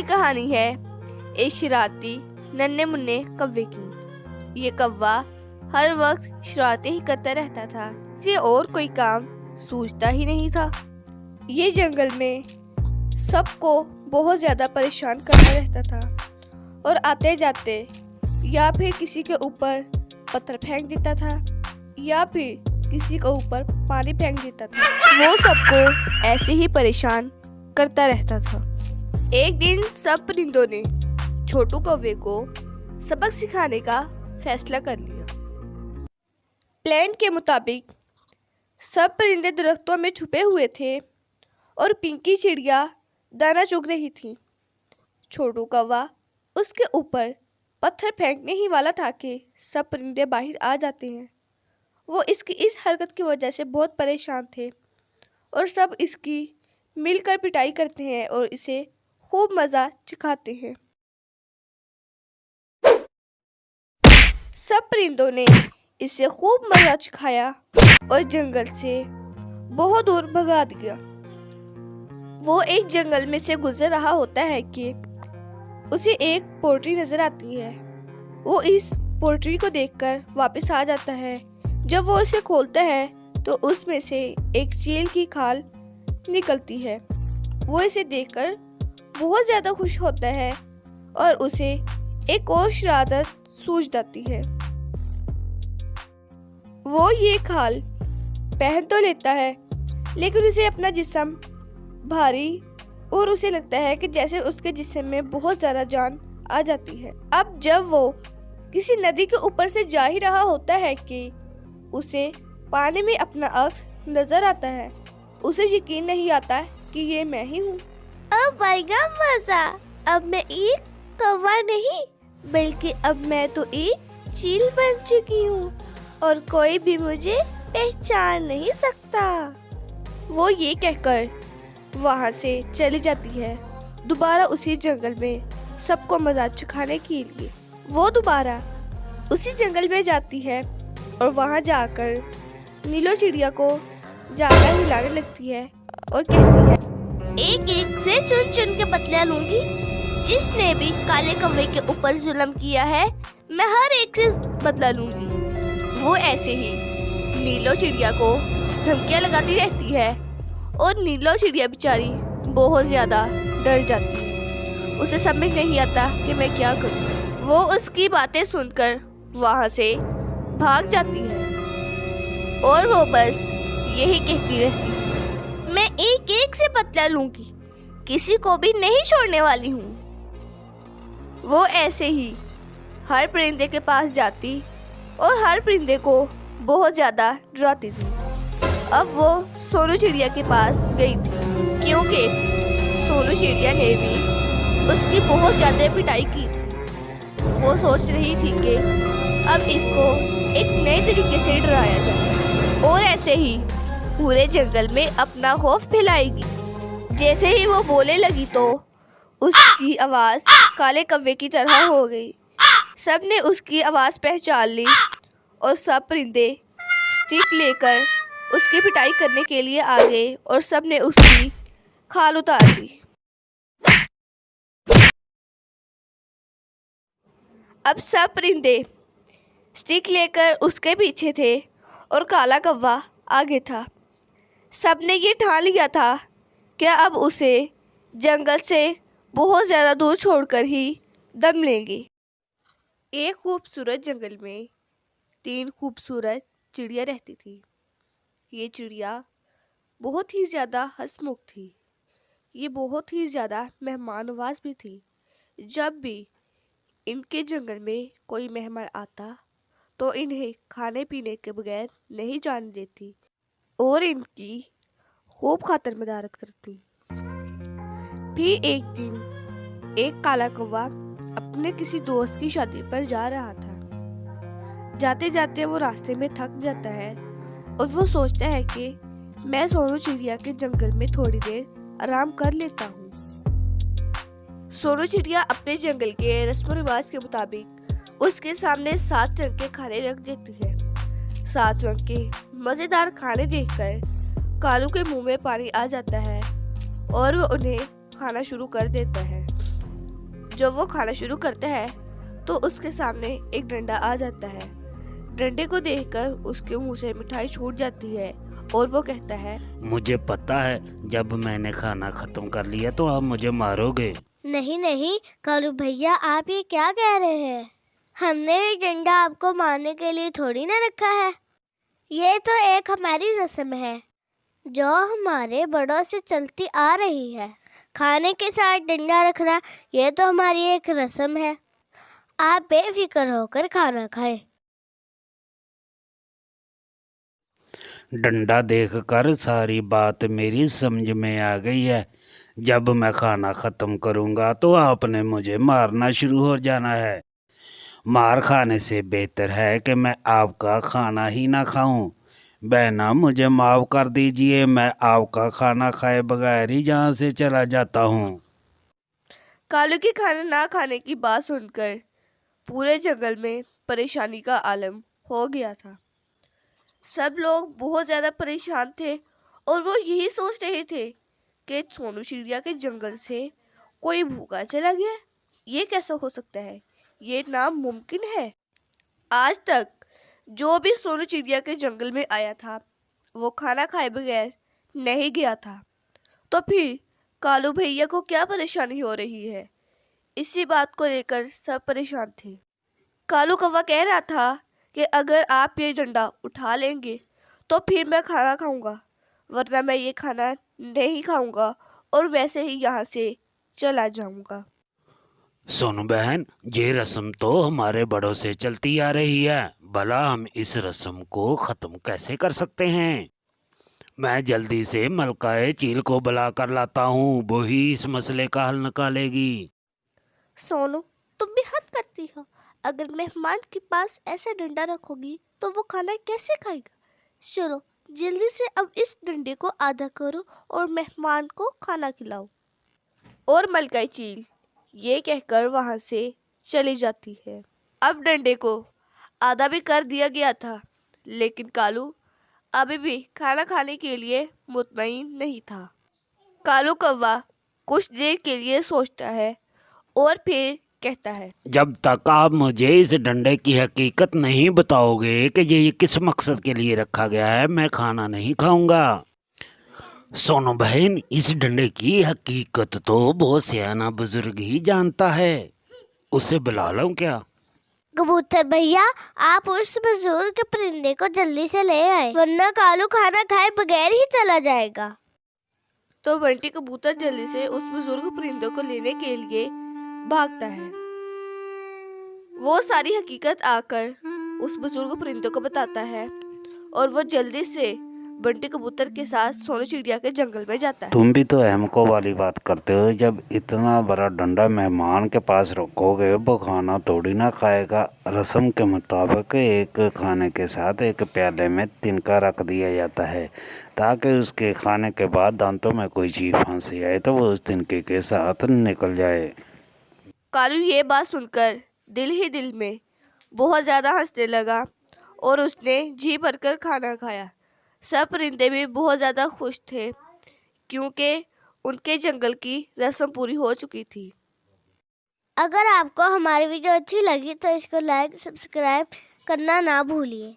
یہ کہانی ہے ایک شرارتی ننھے منھے کوے کی۔ یہ کوا ہر وقت شرارتیں ہی کرتا رہتا تھا، اسے اور کوئی کام سوچتا ہی نہیں تھا۔ یہ جنگل میں سب کو بہت زیادہ پریشان کرتا رہتا تھا اور آتے جاتے یا پھر کسی کے اوپر پتھر پھینک دیتا تھا یا پھر کسی کے اوپر پانی پھینک دیتا تھا۔ وہ سب کو ایسے ہی پریشان کرتا رہتا تھا۔ ایک دن سب پرندوں نے چھوٹو کوے کو سبق سکھانے کا فیصلہ کر لیا۔ پلان کے مطابق سب پرندے درختوں میں چھپے ہوئے تھے اور پنکی چڑیا دانا چگ رہی تھی۔ چھوٹو کوا اس کے اوپر پتھر پھینکنے ہی والا تھا کہ سب پرندے باہر آ جاتے ہیں۔ وہ اس کی اس حرکت کی وجہ سے بہت پریشان تھے اور سب اس کی مل کر پٹائی کرتے ہیں اور اسے خوب مزہ چکھاتے ہیں۔ سب پرندوں نے اسے خوب مزہ چکھایا اور جنگل سے بہت دور بھگا دیا۔ وہ ایک جنگل میں سے گزر رہا ہوتا ہے کہ اسے ایک پوٹری نظر آتی ہے۔ وہ اس پوٹری کو دیکھ کر واپس آ جاتا ہے۔ جب وہ اسے کھولتا ہے تو اس میں سے ایک چیل کی کھال نکلتی ہے۔ وہ اسے دیکھ کر بہت زیادہ خوش ہوتا ہے اور اسے ایک اور شرارت سوجھ جاتی ہے۔ وہ یہ کھال پہن تو لیتا ہے لیکن اسے اپنا جسم بھاری اور اسے لگتا ہے کہ جیسے اس کے جسم میں بہت زیادہ جان آ جاتی ہے۔ اب جب وہ کسی ندی کے اوپر سے جا ہی رہا ہوتا ہے کہ اسے پانی میں اپنا عکس نظر آتا ہے۔ اسے یقین نہیں آتا کہ یہ میں ہی ہوں۔ اب آئے گا مزہ۔ اب میں ایک کوا نہیں بلکہ اب میں تو ایک چیل بن چکی ہوں اور کوئی بھی مجھے پہچان نہیں سکتا۔ وہ یہ کہہ کر وہاں سے چلی جاتی ہے، دوبارہ اسی جنگل میں سب کو مزہ چکھانے کے لیے۔ وہ دوبارہ اسی جنگل میں جاتی ہے اور وہاں جا کر نیلو چڑیا کو جا کر ہلانے لگتی ہے اور کہتی ہے، ایک ایک سے چن چن کے بدلہ لوں گی۔ جس نے بھی کالے کوے کے اوپر ظلم کیا ہے میں ہر ایک سے بدلہ لوں گی۔ وہ ایسے ہی نیلو چڑیا کو دھمکیاں لگاتی رہتی ہے اور نیلو چڑیا بیچاری بہت زیادہ ڈر جاتی ہے۔ اسے سمجھ نہیں آتا کہ میں کیا کروں۔ وہ اس کی باتیں سن کر وہاں سے بھاگ جاتی ہے اور وہ بس یہی کہتی رہتی ہے، میں ایک ایک سے بدلہ لوں گی، کسی کو بھی نہیں چھوڑنے والی ہوں۔ وہ ایسے ہی ہر پرندے کے پاس جاتی اور ہر پرندے کو بہت زیادہ ڈراتی تھی۔ اب وہ سونو چڑیا کے پاس گئی تھی کیونکہ سونو چڑیا نے بھی اس کی بہت زیادہ پٹائی کی تھی۔ وہ سوچ رہی تھی کہ اب اس کو ایک نئے طریقے سے ڈرایا جائے اور ایسے ہی پورے جنگل میں اپنا خوف پھیلائے گی۔ جیسے ہی وہ بولنے لگی تو اس کی آواز کالے کوے کی طرح ہو گئی۔ سب نے اس کی آواز پہچان لی اور سب پرندے اسٹک لے کر اس کی پٹائی کرنے کے لیے آ گئے اور سب نے اس کی کھال اتار دی۔ اب سب پرندے اسٹک لے کر اس کے پیچھے تھے اور کالا کوا آگے تھا۔ سب نے یہ ٹھان لیا تھا کہ اب اسے جنگل سے بہت زیادہ دور چھوڑ کر ہی دم لیں گے۔ ایک خوبصورت جنگل میں 3 خوبصورت چڑیا رہتی تھی۔ یہ چڑیا بہت ہی زیادہ ہنسمکھ تھی۔ یہ بہت ہی زیادہ مہمان نواز بھی تھی۔ جب بھی ان کے جنگل میں کوئی مہمان آتا تو انہیں کھانے پینے کے بغیر نہیں جانے دیتی اور ان کی خوب خاطر مدارت کرتی۔ پھر ایک دن ایک کالا کوا اپنے کسی دوست کی شادی پر جا رہا تھا۔ جاتے جاتے وہ راستے میں تھک جاتا ہے اور وہ سوچتا ہے کہ میں سونو چڑیا کے جنگل میں تھوڑی دیر آرام کر لیتا ہوں۔ سونو چڑیا اپنے جنگل کے رسم و رواج کے مطابق اس کے سامنے 7 رنگ کے کھانے رکھ دیتی ہے۔ 7 رنگ کے مزیدار کھانے دیکھ کر کالو کے منہ میں پانی آ جاتا ہے اور وہ انہیں کھانا شروع کر دیتا ہے۔ جب وہ کھانا شروع کرتا ہے تو اس کے سامنے ایک ڈنڈا آ جاتا ہے۔ ڈنڈے کو دیکھ کر اس کے منہ سے مٹھائی چھوٹ جاتی ہے اور وہ کہتا ہے، مجھے پتا ہے جب میں نے کھانا ختم کر لیا تو آپ مجھے مارو گے۔ نہیں نہیں کالو بھیا، آپ یہ کیا کہہ رہے ہیں؟ ہم نے یہ ڈنڈا آپ کو مارنے کے لیے تھوڑی نہ رکھا ہے، یہ تو ایک ہماری رسم ہے جو ہمارے بڑوں سے چلتی آ رہی ہے۔ کھانے کے ساتھ ڈنڈا رکھنا یہ تو ہماری ایک رسم ہے، آپ بے فکر ہو کر کھانا کھائیں۔ ڈنڈا دیکھ کر ساری بات میری سمجھ میں آ گئی ہے۔ جب میں کھانا ختم کروں گا تو آپ نے مجھے مارنا شروع ہو جانا ہے۔ مار کھانے سے بہتر ہے کہ میں آپ کا کھانا ہی نہ کھاؤں۔ بہنا مجھے معاف کر دیجئے، میں آپ کا کھانا کھائے بغیر ہی یہاں سے چلا جاتا ہوں۔ کالو کی کھانا نہ کھانے کی بات سن کر پورے جنگل میں پریشانی کا عالم ہو گیا تھا۔ سب لوگ بہت زیادہ پریشان تھے اور وہ یہی سوچ رہے تھے کہ سونو چڑیا کے جنگل سے کوئی بھوکا چلا گیا، یہ کیسا ہو سکتا ہے، یہ ناممکن ہے۔ آج تک جو بھی سونو چڑیا کے جنگل میں آیا تھا وہ کھانا کھائے بغیر نہیں گیا تھا، تو پھر کالو بھیا کو کیا پریشانی ہو رہی ہے؟ اسی بات کو لے کر سب پریشان تھے۔ کالو کوا کہہ رہا تھا کہ اگر آپ یہ ڈنڈا اٹھا لیں گے تو پھر میں کھانا کھاؤں گا، ورنہ میں یہ کھانا نہیں کھاؤں گا اور ویسے ہی یہاں سے چلا جاؤں گا۔ سونو بہن، یہ رسم تو ہمارے بڑوں سے چلتی آ رہی ہے، بھلا ہم اس رسم کو ختم کیسے کر سکتے ہیں؟ میں جلدی سے ملکہ چیل کو بلا کر لاتا ہوں، وہی اس مسئلے کا حل نکالے گی۔ سونو، تم بھی حد کرتی ہو، اگر مہمان کے پاس ایسا ڈنڈا رکھو گی تو وہ کھانا کیسے کھائے گا؟ چلو جلدی سے اب اس ڈنڈے کو آدھا کرو اور مہمان کو کھانا کھلاؤ۔ اور ملکہ چیل یہ کہہ کر وہاں سے چلی جاتی ہے۔ اب ڈنڈے کو آدھا بھی کر دیا گیا تھا، لیکن کالو ابھی بھی کھانا کھانے کے لیے مطمئن نہیں تھا۔ کالو کوا کچھ دیر کے لیے سوچتا ہے اور پھر کہتا ہے، جب تک آپ مجھے اس ڈنڈے کی حقیقت نہیں بتاؤ گے کہ یہ کس مقصد کے لیے رکھا گیا ہے، میں کھانا نہیں کھاؤں گا۔ سونو بہن، اس ڈنڈے کی حقیقت تو بہت سیاح بزرگ ہی جانتا ہے، اسے بلا لوں کیا؟ کبوتر بھیا، آپ اس بزرگ پرندے کو جلدی سے لے آئے، ورنہ کالو کھانا کھائے بغیر ہی چلا جائے گا۔ تو بنٹی کبوتر جلدی سے اس بزرگ پرندے کو لینے کے لیے بھاگتا ہے۔ وہ ساری حقیقت آ کر اس بزرگ پرندے کو بتاتا ہے اور وہ جلدی سے بنٹی کبوتر کے ساتھ سونو چڑیا کے جنگل میں جاتا ہے۔ تم بھی تو احمقوں والی بات کرتے ہو، جب اتنا بڑا ڈنڈا مہمان کے پاس رکھو گے وہ کھانا تھوڑی نہ کھائے گا۔ رسم کے مطابق ایک کھانے کے ساتھ ایک پیالے میں تنکا رکھ دیا جاتا ہے تاکہ اس کے کھانے کے بعد دانتوں میں کوئی چیز پھنسی آئے تو وہ اس تنکے کے ساتھ نکل جائے۔ کالو یہ بات سن کر دل ہی دل میں بہت زیادہ ہنسنے لگا اور اس نے جی بھر کر کھانا کھایا۔ سب پرندے بھی بہت زیادہ خوش تھے کیونکہ ان کے جنگل کی رسم پوری ہو چکی تھی۔ اگر آپ کو ہماری ویڈیو اچھی لگی تو اس کو لائک سبسکرائب کرنا نہ بھولیے۔